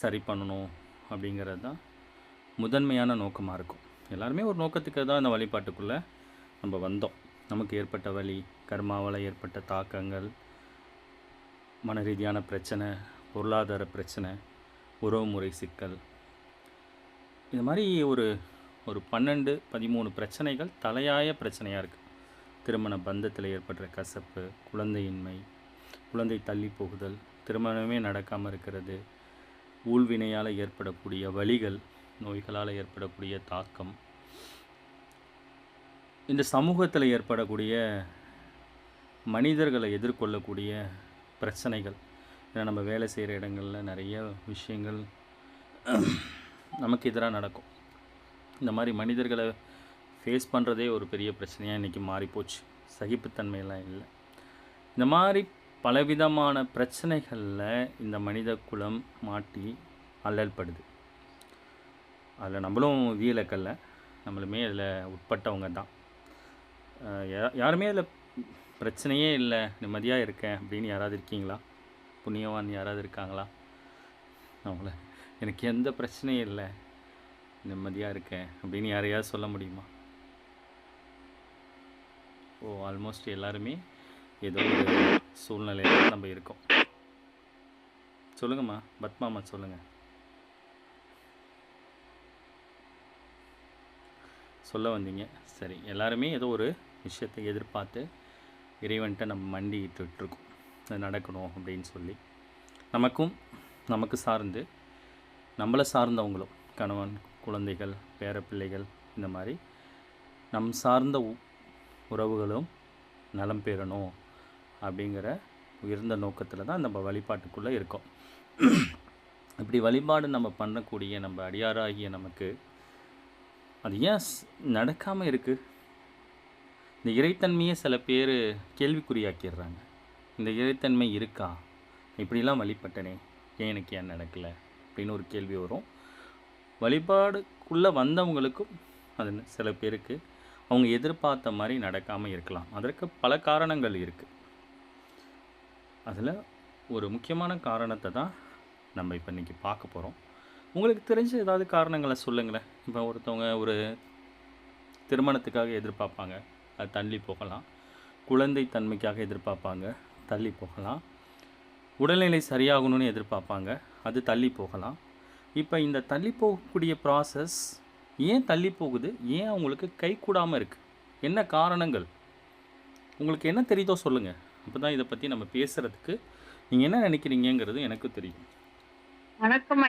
சரி பண்ணணும் அப்படிங்கிறது தான் முதன்மையான நோக்கமாக இருக்கும். எல்லாருமே ஒரு நோக்கத்துக்கு தான் இந்த வழிபாட்டுக்குள்ளே நம்ம வந்தோம். நமக்கு ஏற்பட்ட வலி, கர்மாவால் ஏற்பட்ட தாக்கங்கள், மன ரீதியான பிரச்சனை, பொருளாதார பிரச்சனை, உறவுமுறை சிக்கல், இது மாதிரி ஒரு ஒரு 12, 13 பிரச்சனைகள் தலையாய பிரச்சனையாக இருக்குது. திருமண பந்தத்தில் ஏற்படுற கசப்பு, குழந்தையின்மை, குழந்தை தள்ளி போகுதல், திருமணமே நடக்காமல் இருக்கிறது, ஊழ்வினையால் ஏற்படக்கூடிய வலிகள், நோய்களால் ஏற்படக்கூடிய தாக்கம், இந்த சமூகத்தில் ஏற்படக்கூடிய மனிதர்களை எதிர்கொள்ளக்கூடிய பிரச்சனைகள். ஏன்னா நம்ம வேலை செய்கிற இடங்களில் நிறைய விஷயங்கள் நமக்கு எதிராக நடக்கும். இந்த மாதிரி மனிதர்களை ஃபேஸ் பண்ணுறதே ஒரு பெரிய பிரச்சனையாக இன்றைக்கி மாறிப்போச்சு. சகிப்புத்தன்மையெல்லாம் இல்லை. இந்த மாதிரி பலவிதமான பிரச்சனைகளில் இந்த மனித குலம் மாட்டி அல்லல்படுது. அதில் நம்மளும் விதிவிலக்கல்ல, நம்மளுமே அதில் உட்பட்டவங்க தான். யாருமே அதில் பிரச்சனையே இல்லை, நிம்மதியாக இருக்கேன் அப்படின்னு யாராவது இருக்கீங்களா? புண்ணியவான் யாராவது இருக்காங்களா? அவங்கள எனக்கு எந்த பிரச்சனையும் இல்லை, நிம்மதியாக இருக்கேன் அப்படின்னு யாரையாவது சொல்ல முடியுமா? ஆல்மோஸ்ட் எல்லாருமே ஏதோ ஒரு சூழ்நிலையில் நம்ம இருக்கோம். சொல்லுங்கம்மா, பத்மாம்மா சொல்லுங்கள். சொல்ல வந்தீங்க. சரி, எல்லாருமே ஏதோ ஒரு விஷயத்தை எதிர்பார்த்து இறைவன்கிட்ட நம்ம மண்டிகிட்டுருக்கோம், அது நடக்கணும் அப்படின்னு சொல்லி. நமக்கு சார்ந்து நம்மளை சார்ந்தவங்களும், கணவன், குழந்தைகள், பேரப்பிள்ளைகள், இந்த மாதிரி நம் சார்ந்த உறவுகளும் நலம் பெறணும் அப்படிங்கிற உயர்ந்த நோக்கத்தில் தான் நம்ம வழிபாட்டுக்குள்ளே இருக்கோம். இப்படி வழிபாடு நம்ம பண்ணக்கூடிய நம்ம அடியாராகிய நமக்கு அது ஏன் நடக்காமல் இருக்குது? இந்த இறைத்தன்மையை சில பேர் கேள்விக்குறியாக்கிடுறாங்க. இந்த இறைத்தன்மை இருக்கா? இப்படிலாம் வழிபட்டனே, எனக்கு ஏன் நடக்கலை அப்படின்னு ஒரு கேள்வி வரும். வழிபாடுக்குள்ளே வந்தவங்களுக்கும் அது சில பேருக்கு அவங்க எதிர்பார்த்த மாதிரி நடக்காமல் இருக்கலாம். அதற்கு பல காரணங்கள் இருக்குது. அதில் ஒரு முக்கியமான காரணத்தை தான் நம்ம இப்போ இன்றைக்கி பார்க்க போகிறோம். உங்களுக்கு தெரிஞ்ச ஏதாவது காரணங்களை சொல்லுங்களேன். இப்போ ஒருத்தவங்க ஒரு திருமணத்துக்காக எதிர்பார்ப்பாங்க, அது தள்ளி போகலாம். குழந்தை தன்மைக்காக எதிர்பார்ப்பாங்க, தள்ளி போகலாம். உடல்நிலை சரியாகணும்னு எதிர்பார்ப்பாங்க, அது தள்ளி போகலாம். இப்போ இந்த தள்ளி போகக்கூடிய ப்ராசஸ் ஏன் தள்ளி போகுது? ஏன் அவங்களுக்கு கை கூடாமல் இருக்குது? என்ன காரணங்கள்? உங்களுக்கு என்ன தெரியுதோ சொல்லுங்கள். அப்போ தான் இதை பற்றி நம்ம பேசுகிறதுக்கு நீங்கள் என்ன நினைக்கிறீங்கிறது எனக்கு தெரியும். வணக்கம்.